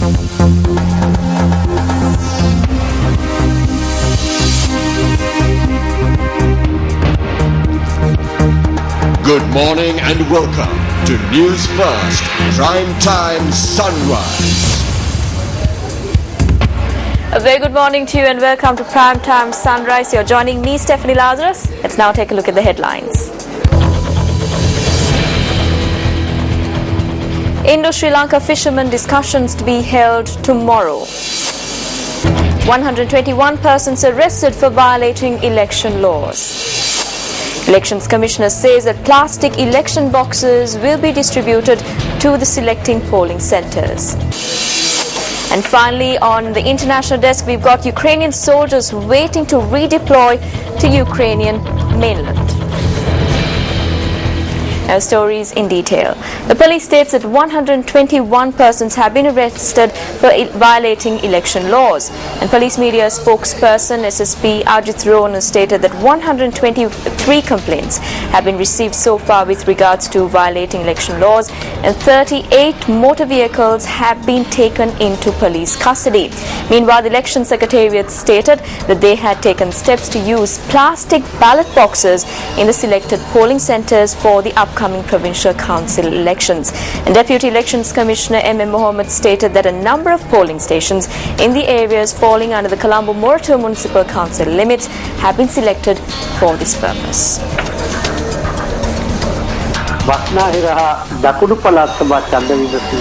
Good morning and welcome to Newsfirst Prime Time Sunrise. A very good morning to you and welcome to Prime Time Sunrise. You're joining me, Stephanie Lazarus. Let's now take a look at the headlines. Indo-Sri Lanka fishermen discussions to be held tomorrow. 121 persons arrested for violating election laws. Elections Commissioner says that plastic election boxes will be distributed to the selecting polling centres. And finally, on the international desk, we've got Ukrainian soldiers waiting to redeploy to Ukrainian mainland. Now, stories in detail. The police states that 121 persons have been arrested for violating election laws. And police media spokesperson SSP Ajit Ronan stated that 123 complaints have been received so far with regards to violating election laws, and 38 motor vehicles have been taken into police custody. Meanwhile, the Election Secretariat stated that they had taken steps to use plastic ballot boxes in the selected polling centres for the upcoming provincial council elections. And Deputy Elections Commissioner M.M. Mohammed stated that a number of polling stations in the areas falling under the Colombo Morato Municipal Council limits have been selected for this purpose.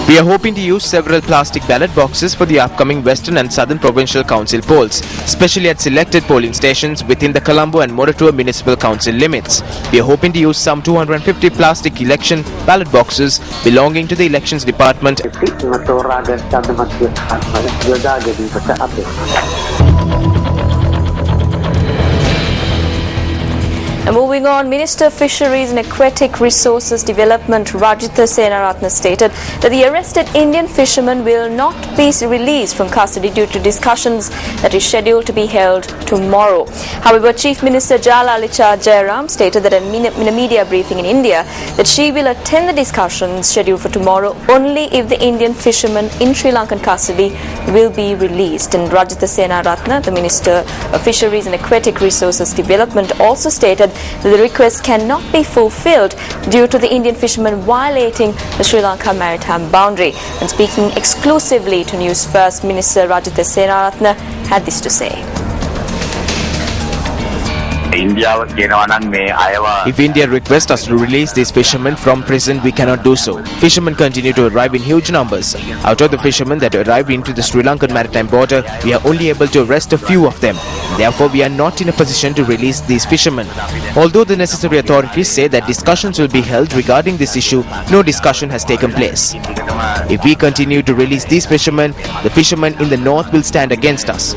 We are hoping to use several plastic ballot boxes for the upcoming Western and Southern Provincial Council polls, especially at selected polling stations within the Colombo and Moratua Municipal Council limits. We are hoping to use some 250 plastic election ballot boxes belonging to the Elections Department. And moving on, Minister of Fisheries and Aquatic Resources Development Rajitha Senaratne stated that the arrested Indian fishermen will not be released from custody due to discussions that is scheduled to be held tomorrow. However, Chief Minister Jalalalitha Jairam stated that in a media briefing in India that she will attend the discussions scheduled for tomorrow only if the Indian fishermen in Sri Lankan custody will be released. And Rajitha Senaratne, the Minister of Fisheries and Aquatic Resources Development, also stated that the request cannot be fulfilled due to the Indian fishermen violating the Sri Lanka maritime boundary. And speaking exclusively to Newsfirst, Minister Rajitha Senaratne had this to say. If India requests us to release these fishermen from prison, we cannot do so. Fishermen continue to arrive in huge numbers. Out of the fishermen that arrived into the Sri Lankan maritime border, we are only able to arrest a few of them. Therefore, we are not in a position to release these fishermen. Although the necessary authorities say that discussions will be held regarding this issue, no discussion has taken place. If we continue to release these fishermen, the fishermen in the north will stand against us.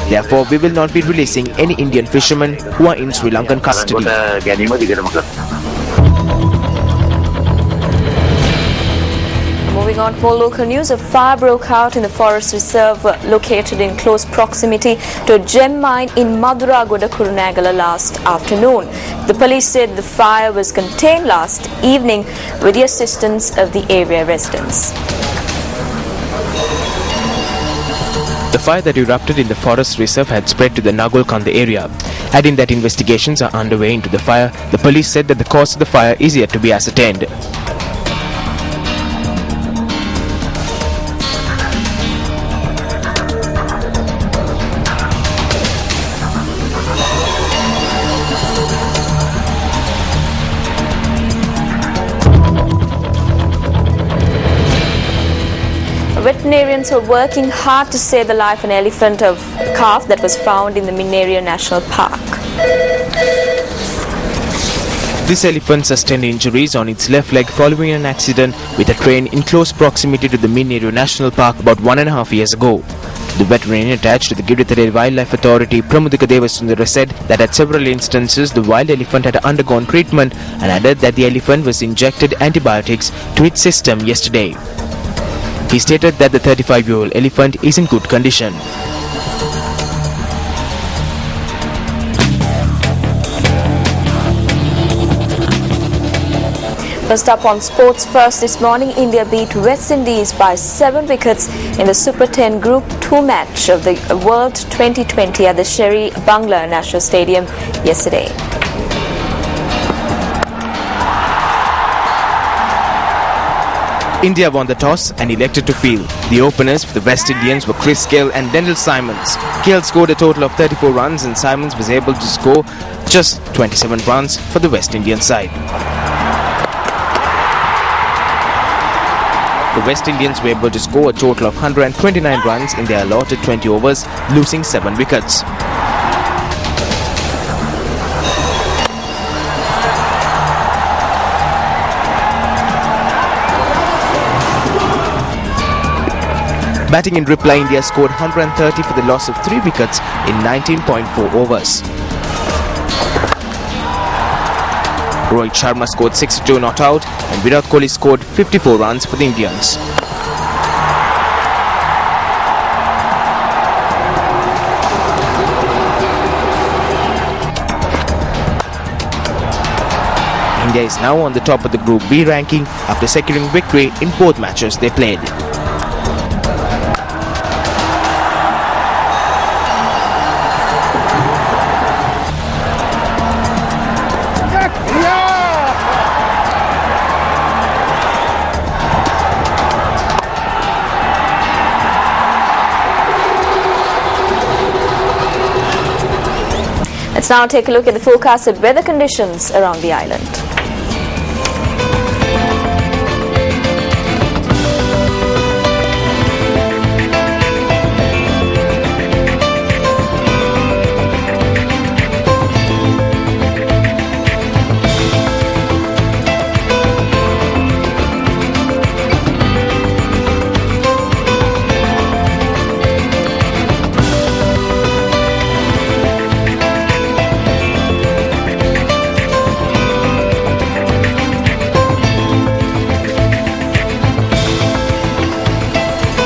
Therefore, we will not be releasing any Indian fishermen who are in Sri Lankan custody. Moving on, more local news. A fire broke out in the forest reserve located in close proximity to a gem mine in Maduragoda, Kurunegala last afternoon. The police said the fire was contained last evening with the assistance of the area residents. The fire that erupted in the forest reserve had spread to the Nagolkanda area. Adding that investigations are underway into the fire, the police said that the cause of the fire is yet to be ascertained. Veterinarians are working hard to save the life of an elephant of calf that was found in the Minerio National Park. This elephant sustained injuries on its left leg following an accident with a train in close proximity to the Minerio National Park about 1.5 years ago. The veterinarian attached to the Giridhare Wildlife Authority, Pramudika Devasundara, said that at several instances the wild elephant had undergone treatment and added that the elephant was injected antibiotics to its system yesterday. He stated that the 35-year-old elephant is in good condition. First up on Sports First this morning, India beat West Indies by 7 wickets in the Super 10 Group 2 match of the World 2020 at the Sherry Bangla National Stadium yesterday. India won the toss and elected to field. The openers for the West Indians were Chris Gayle and Dendell Simons. Gayle scored a total of 34 runs and Simons was able to score just 27 runs for the West Indian side. The West Indians were able to score a total of 129 runs in their allotted 20 overs, losing 7 wickets. Batting in reply, India scored 130 for the loss of 3 wickets in 19.4 overs. Rohit Sharma scored 62 not out and Virat Kohli scored 54 runs for the Indians. India is now on the top of the Group B ranking after securing victory in both matches they played. Let's now take a look at the forecasted weather conditions around the island.